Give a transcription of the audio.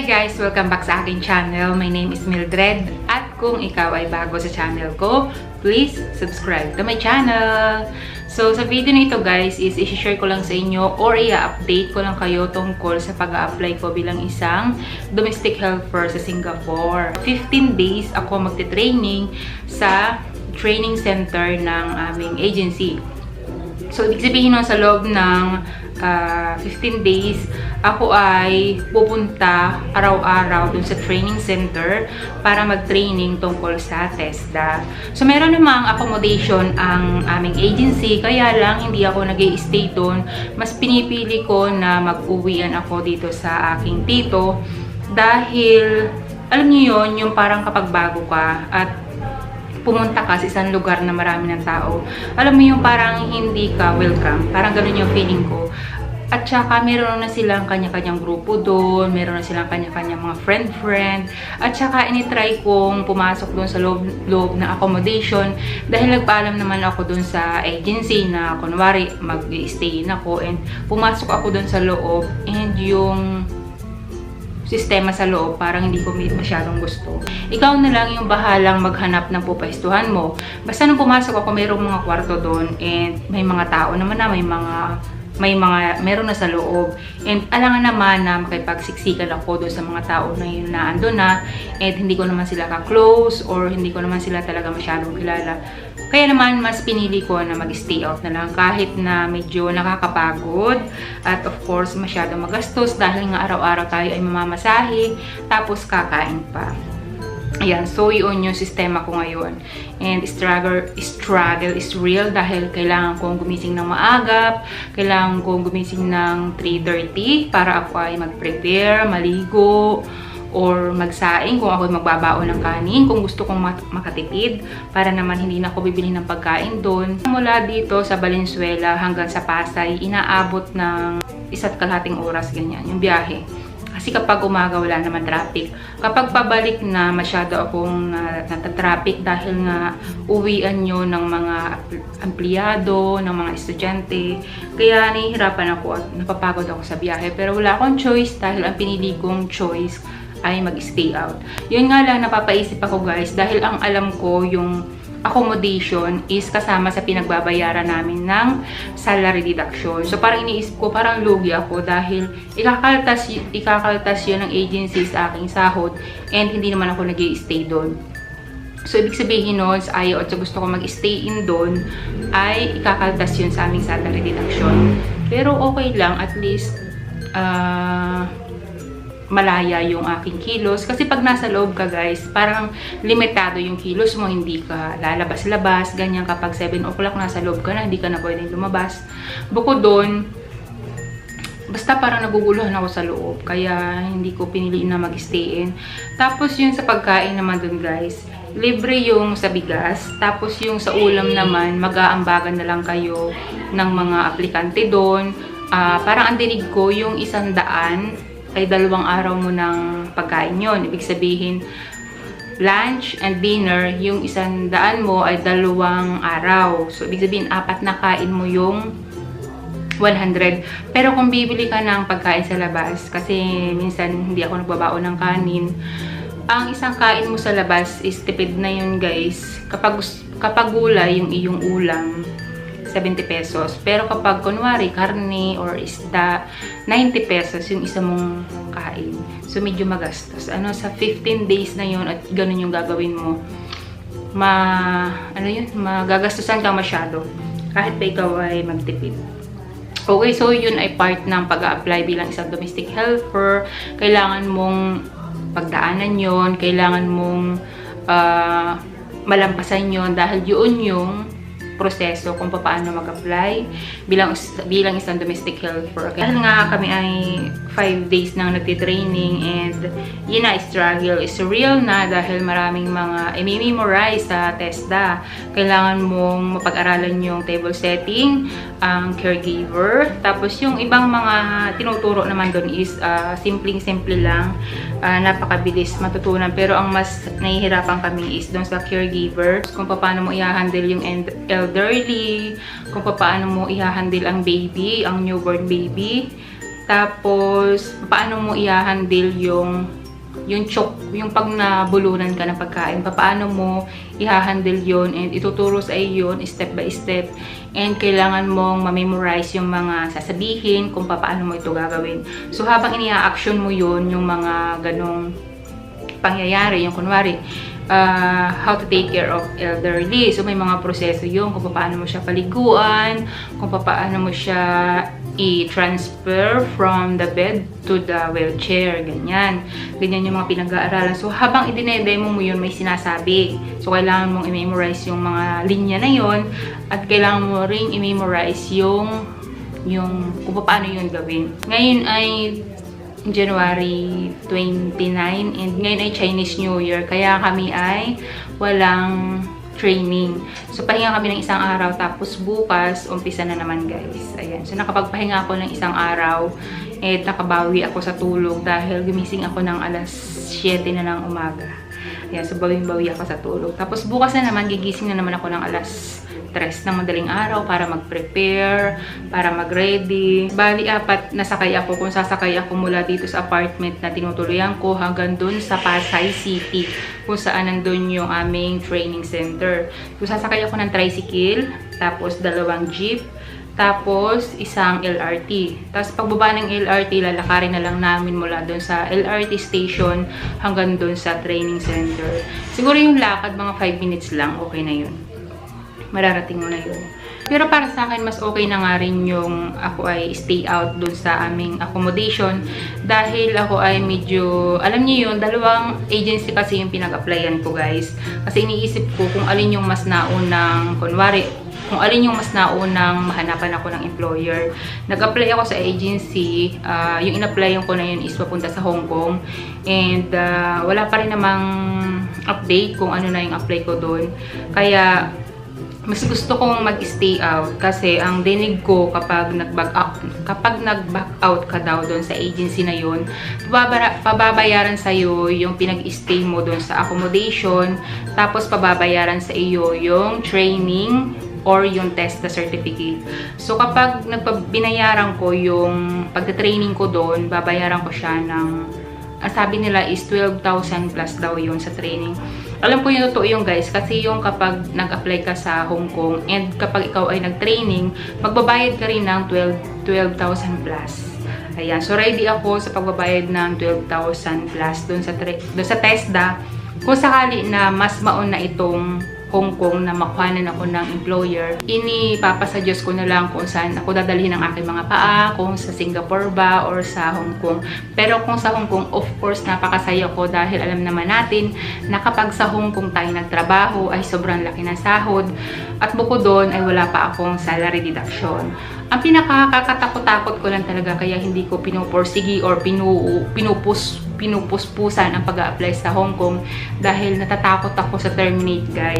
guys! Welcome back sa aking channel. My name is Mildred. At kung ikaw ay bago sa channel ko, please subscribe to my channel. So, sa video na ito guys is i-share ko lang sa inyo or i-update ko lang kayo tungkol sa pag-a-apply ko bilang isang domestic helper sa Singapore. 15 days ako magte-training sa training center ng aming agency. So, ibig sabihin nun sa loob ng 15 days, ako ay pupunta araw-araw dun sa training center para mag-training tungkol sa TESDA. So, meron namang accommodation ang aming agency, kaya lang hindi ako nag-i-stay dun. Mas pinipili ko na mag-uwian ako dito sa aking tito dahil, alam niyo yun, yung parang kapag bago ka at pumunta ka sa isang lugar na marami ng tao, alam mo yung parang hindi ka welcome. Parang ganun yung feeling ko. At saka meron na silang kanya-kanyang grupo doon, meron na silang kanya-kanyang mga friend-friend. At saka initry kong pumasok doon sa loob ng accommodation dahil nagpaalam naman ako doon sa agency na kunwari mag-stay in ako, and pumasok ako doon sa loob, and yung sistema sa loob parang hindi ko masyadong gusto. Ikaw na lang yung bahalang maghanap ng pupwestuhan mo. Basta nung pumasok ako, mayroong mga kwarto doon, and may mga tao naman na meron na sa loob. And alangan naman na makipagsiksikan ako doon sa mga tao na yun na ando na, and hindi ko naman sila ka-close or hindi ko naman sila talaga masyadong kilala. Kaya naman, mas pinili ko na mag-stay out na lang kahit na medyo nakakapagod at of course masyadong magastos dahil nga araw-araw tayo ay mamamasahe tapos kakain pa. Ayan, so yun yung sistema ko ngayon. And struggle is real dahil kailangan kong gumising ng maagap, kailangan kong gumising ng 3:30 para ako ay mag-prepare, maligo, or magsaing kung ako magbabaon ng kanin, kung gusto kong makatipid para naman hindi na ako bibili ng pagkain doon. Mula dito sa Valenzuela hanggang sa Pasay, inaabot ng 1.5 oras ganyan yung biyahe. Kasi kapag umaga wala naman traffic. Kapag pabalik na, masyado akong natatraffic dahil nga uwian nyo ng mga empleyado, ng mga estudyante. Kaya nahihirapan ako at napapagod ako sa biyahe. Pero wala akong choice dahil ang pinili kong choice ay mag-stay out. Yun nga lang, napapaisip ako guys, dahil ang alam ko yung accommodation is kasama sa pinagbabayaran namin ng salary deduction. So parang iniisip ko, parang lugi ako dahil ikakaltas yun ng agency sa aking sahod, and hindi naman ako nag-i-stay doon. So ibig sabihin nun, sa ayaw at sa gusto ko mag-stay in doon, ay ikakaltas yun sa aming salary deduction. Pero okay lang, at least malaya yung aking kilos. Kasi pag nasa loob ka guys, parang limitado yung kilos mo, hindi ka lalabas-labas, ganyan. Kapag 7 o'clock nasa loob ka na, hindi ka na pwedeng lumabas. Bukod doon, basta parang naguguluhan ako sa loob, kaya hindi ko pinili na mag-stay in. Tapos yung sa pagkain naman doon guys, libre yung sa bigas. Tapos yung sa ulam naman, mag-aambagan na lang kayo ng mga aplikante doon. Parang ang dinig ko, yung 100 ay 2 araw mo ng pagkain yon. Ibig sabihin, lunch and dinner, yung 100 mo ay 2 araw. So, ibig sabihin, 4 na kain mo yung 100. Pero kung bibili ka ng pagkain sa labas, kasi minsan hindi ako nagbabaon ng kanin, ang isang kain mo sa labas is tipid na yun guys. Kapag gulay yung iyong ulam, 70 pesos. Pero kapag kunwari karne or isda, 90 pesos yung isa mong kain. So medyo magastos. Sa 15 days na yun at ganun yung gagawin mo, magagastusan ka masyado kahit pa ikaw ay magtipid. Okay, so yun ay part ng pag-a-apply bilang isang domestic helper. Kailangan mong pagdaanan yon, kailangan mong malampasan yon dahil yun yung proseso kung paano mag-apply bilang isang domestic helper. Dahil nga kami ay 5 days nang nagtitraining, and yun na, struggle is real na dahil maraming mga i-memorize sa TESDA. Kailangan mong mapag-aralan yung table setting, ang caregiver, tapos yung ibang mga tinuturo naman doon is simpleng-simple lang, napakabilis matutunan. Pero ang mas nahihirapan kami is doon sa caregiver, kung paano mo i-handle yung elderly, kung paano mo i-handle ang baby, ang newborn baby, Tapos, paano mo i-handle yung yung pag nabulunan ka ng pagkain, paano mo i-handle yun, and ituturo sa iyo yun step by step, and kailangan mong ma-memorize yung mga sasabihin kung paano mo ito gagawin. So habang ini-action mo yun, yung mga ganong pangyayari, yung kunwari how to take care of elderly, so may mga proseso yun, kung paano mo siya paliguan, kung paano mo siya i-transfer from the bed to the wheelchair, ganyan yung mga pinag-aaralan. So habang i-demo mo yun, may sinasabi, so kailangan mong i-memorize yung mga linya na yun, at kailangan mo ring i-memorize yung kung paano yun gawin. Ngayon ay January 29, and ngayon ay Chinese New Year, kaya kami ay walang training. So, pahinga kami ng isang araw, tapos bukas, umpisa na naman guys. Ayan. So, nakapagpahinga ako ng isang araw, at nakabawi ako sa tulog dahil gumising ako ng alas 7 na ng umaga. Ayan. So, bawing-bawi ako sa tulog. Tapos, bukas na naman, gigising na naman ako ng alas 3 ng madaling araw para mag-prepare, para mag-ready. Bali, 4 nasakay ako. Kung sasakay ako mula dito sa apartment na tinutuluyan ko hanggang dun sa Pasay City, kung saan nandun yung aming training center. Kung sasakay ako ng tricycle, tapos 2 jeep, tapos isang LRT. Tapos pagbaba ng LRT, lalakarin na lang namin mula dun sa LRT station hanggang dun sa training center. Siguro yung lakad, mga 5 minutes lang, okay na yun. Mararating mo na yun. Pero para sa akin, mas okay na nga rin yung ako ay stay out dun sa aming accommodation, dahil ako ay medyo, alam niyo yun, 2 agency kasi yung pinag-applyan ko guys. Kasi iniisip ko kung alin yung mas naunang, kunwari, kung alin yung mas naunang mahanapan ako ng employer. Nag-apply ako sa agency, yung in-applyan ko na yun is papunta sa Hong Kong, and wala pa rin namang update kung ano na yung apply ko doon. Kaya mas gusto kong mag-stay out, kasi ang dinig ko kapag nag-back out ka daw doon sa agency na yun, pababayaran sa iyo yung pinag-stay mo doon sa accommodation, tapos pababayaran sa iyo yung training or yung test na certificate. So kapag binayaran ko yung pagta-training ko doon, babayaran ko siya ng, ang sabi nila is 12,000 plus daw yun sa training. Alam ko yung totoo yung guys, kasi yung kapag nag-apply ka sa Hong Kong and kapag ikaw ay nag-training, magbabayad ka rin ng 12,000 plus. Ayan, so ready ako sa pagbabayad ng 12,000 plus dun sa TESDA. Kung sakali na mas mauna itong Hong Kong na makuhanan ako ng employer, inipapasa Diyos ko na lang kung saan ako dadalhin ng aking mga paa, kung sa Singapore ba or sa Hong Kong. Pero kung sa Hong Kong, of course, napakasaya ko, dahil alam naman natin na kapag sa Hong Kong tayo nagtrabaho ay sobrang laki ng sahod, at bukod doon ay wala pa akong salary deduction. Ang pinakakakatakot-takot ko lang talaga, kaya hindi ko pinuporsigi or pinupuspusan ang pag-a-apply sa Hong Kong, dahil natatakot ako sa terminate guys.